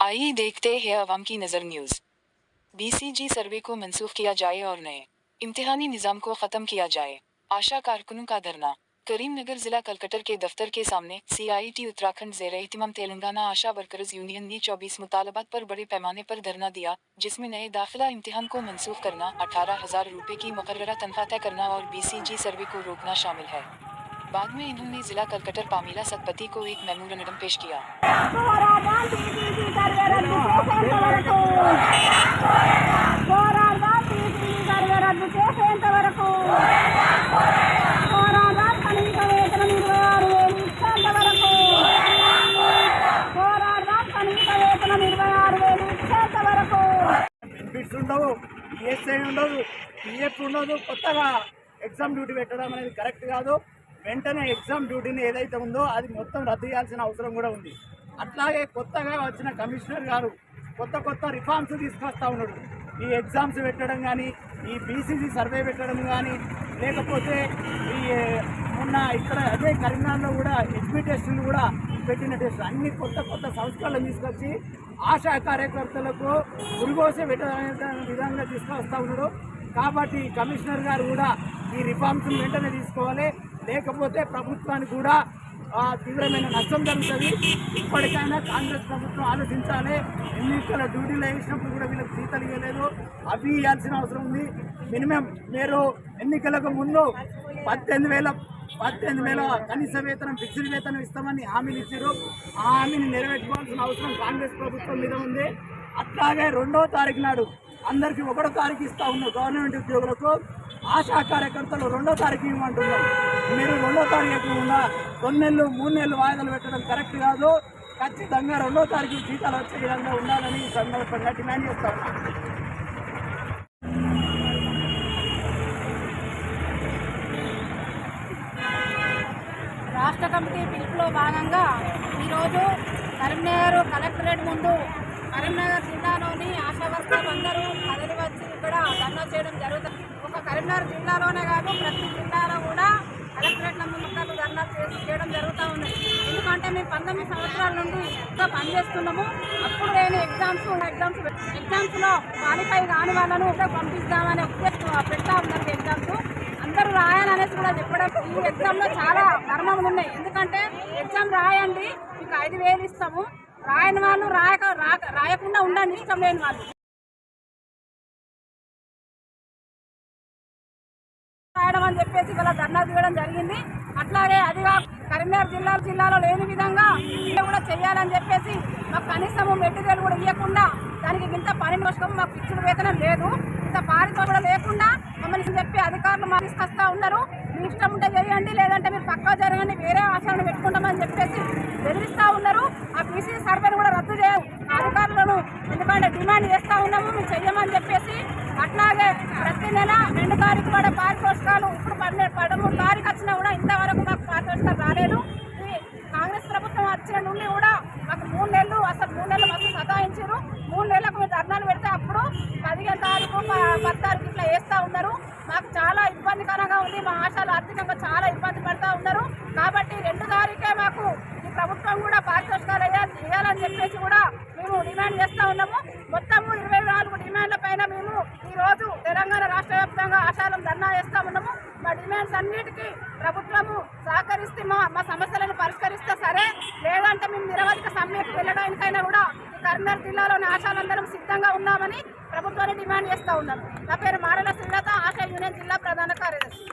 आइए देखते हैं अवाम की नज़र न्यूज़। बीसीजी सर्वे को मंसूख किया जाए और नए इम्तिहानी निज़ाम को ख़त्म किया जाए। आशा कारकुनों का धरना। करीमनगर जिला कलकटर के दफ्तर के सामने CIT उत्तराखंड ज़ेर-ए-इत्तिमाम तेलंगाना आशा वर्कर्स यूनियन ने 24 मुतालबात पर बड़े पैमाने पर धरना दिया, जिसमें नए दाखिला इम्तिहान को मंसूख करना, 18,000 रुपये की मुकर्ररा तनख्वाह तय करना और BCG सर्वे को रोकना शामिल है। बाद में इन्होंने जिला कलकटर पामीला सतपति को एक मेमोरेंडम पेश किया। బెనిఫిట్స్ ఉండవు, ESI ఉండదు, PF ఉండదు. కొత్తగా ఎగ్జామ్ డ్యూటీ పెట్టడం అనేది కరెక్ట్ కాదు. వెంటనే ఎగ్జామ్ డ్యూటీని ఏదైతే ఉందో అది మొత్తం రద్దు చేయాల్సిన అవసరం కూడా ఉంది. అట్లాగే కొత్తగా వచ్చిన కమిషనర్ గారు కొత్త రిఫార్మ్స్ తీసుకొస్తా ఉన్నాడు. ఈ ఎగ్జామ్స్ పెట్టడం కానీ, ఈ BCG సర్వే పెట్టడం కానీ, లేకపోతే ఈ మొన్న ఇక్కడ అదే కరీంనగర్లో కూడా HB టెస్టులు కూడా పెట్టిన టెస్ట్ అన్ని కొత్త సంస్కరణలు తీసుకొచ్చి ఆశా కార్యకర్తలకు ఉరిగోసే విధంగా తీసుకొస్తా ఉన్నాడు. కాబట్టి కమిషనర్ గారు కూడా ఈ రిఫార్మ్స్ వెంటనే తీసుకోవాలి, లేకపోతే ప్రభుత్వానికి కూడా తీవ్రమైన నష్టం జరుగుతుంది. ఇప్పటికైనా కాంగ్రెస్ ప్రభుత్వం ఆలోచించాలి. ఎన్నికల డ్యూటీలు వేసినప్పుడు కూడా వీళ్ళకి జీతాలు ఇవ్వలేదు, అవి ఇవ్వాల్సిన అవసరం ఉంది. మినిమం మీరు ఎన్నికలకు ముందు 18,000 కనీస వేతనం, ఫిక్స్డ్ వేతనం ఇస్తామని హామీలు ఇచ్చారు. ఆ హామీని నెరవేర్చుకోవాల్సిన అవసరం కాంగ్రెస్ ప్రభుత్వం మీద ఉంది. అట్లాగే 2వ తారీఖు నాడు అందరికీ 1వ తారీఖు ఇస్తా ఉన్న గవర్నమెంట్ ఉద్యోగులకు ఆశా కార్యకర్తలు 2వ తారీఖు ఇవ్వమంటున్నారు. మీరు 2వ తారీఖు ఉన్న 2 నెలలు 3 నెలలు వాయిదాలు పెట్టడం కరెక్ట్ కాదు. ఖచ్చితంగా 2వ తారీఖు జీతాలు వచ్చే విధంగా ఉండాలని ఈ సందర్భంగా డిమాండ్ చేస్తా ఉన్నాం. రాష్ట్ర కమిటీ పిలుపులో భాగంగా ఈరోజు కరీంనగర్ కలెక్టరేట్ ముందు కరీంనగర్ జిల్లాలోని ఆశా వర్కర్లు అందరూ కదిలి వచ్చి ఇక్కడ ధర్నా చేయడం జరుగుతుంది. ఒక కరీంనగర్ జిల్లాలోనే కాదు, ప్రతి జిల్లాలో కూడా కలెక్టరేట్ల ముందు ధర్నా చేయడం జరుగుతూ ఉంది. ఎందుకంటే మేము 19 సంవత్సరాల నుండి ఇంకా పనిచేస్తున్నాము. అప్పుడు లేని ఎగ్జామ్స్లో క్వాలిఫై కాని వాళ్ళను పంపిస్తామనే ఉద్దేశం పెడతా ఉన్నారు. ఎగ్జామ్స్ అందరూ రాయాలనేసి కూడా చెప్పడం. ఈ ఎగ్జామ్లో చాలా మర్మములు ఉన్నాయి. ఎందుకంటే ఎగ్జామ్ రాయండి, మీకు 5,000 ఇస్తాము, రాయని వాళ్ళు రాయకుండా ఉండండి, ఇష్టం లేని వాళ్ళు రాయడం అని చెప్పేసి ఇవాళ ధర్నా తీయడం జరిగింది. అట్లాగే అదిగా కరీంనగర్ జిల్లాలో లేని విధంగా కూడా చేయాలని చెప్పేసి మాకు కనీసము మెటీరియల్ కూడా ఇవ్వకుండా, దానికి ఇంత పారితోషికం మాకు ఫిక్స్డ్ వేతనం లేదు, ఇంత పారితోషికం కూడా లేకుండా మమ్మల్ని చెప్పి అధికారులు మాకు తీసుకొస్తా ఉన్నారు. మీ ఇష్టం ఉంటే చేయండి, లేదంటే మీరు పక్కా జరగండి, వేరే ఆశలను పెట్టుకుంటామని చెప్పేసి బెదిరిస్తూ ఉన్నారు. ఆ BCG సర్వేను కూడా రద్దు చేయాలి అధికారులను, ఎందుకంటే డిమాండ్ చేస్తూ ఉన్నాము మేము చెయ్యమని చెప్పేసి. అట్లాగే ప్రతి నెల 2 తారీఖు కూడా పారితోషికాలు, ఇప్పుడు 13 తారీఖు వచ్చినా కూడా ఇంతవరకు మాకు పారితోషికాలు రాలేదు. ఈ కాంగ్రెస్ ప్రభుత్వం వచ్చిన నుండి కూడా మాకు 3 నెలలు మాకు సతాయించారు. 3 నెలలకు మీరు ధర్నాలు పెడితే అప్పుడు 15 తారీఖు 10 తారీఖు ఇట్లా వేస్తూ ఉన్నారు. మాకు చాలా ఇబ్బందికరంగా ఉంది. మా ఆశలు ఆర్థికంగా చాలా ఇబ్బంది పడుతూ ఉన్నారు. కాబట్టి 2 తారీఖే మాకు ఈ ప్రభుత్వం కూడా పారితోషికాలు వేయాలని చెప్పేసి కూడా మేము డిమాండ్ చేస్తూ ఉన్నాము. మొత్తము 24 డిమాండ్ల పైన మేము ఈరోజు తెలంగాణ రాష్ట్ర వ్యాప్తంగా ఆశాలను ధర్నా చేస్తూ ఉన్నాము. మా డిమాండ్స్ అన్నిటికీ ప్రభుత్వము సహకరిస్తే మా సమస్యలను పరిష్కరిస్తే సరే, లేదంటే మేము నిరవధిక సమ్మెకు వెళ్ళడానికైనా కూడా ఈ కరీంనగర్ జిల్లాలోని ఆశాలందరం సిద్ధంగా ఉన్నామని ప్రభుత్వాన్ని డిమాండ్ చేస్తూ ఉన్నాము. నా పేరు మారెల శ్రీలత, ఆశా యూనియన్ జిల్లా ప్రధాన కార్యదర్శి.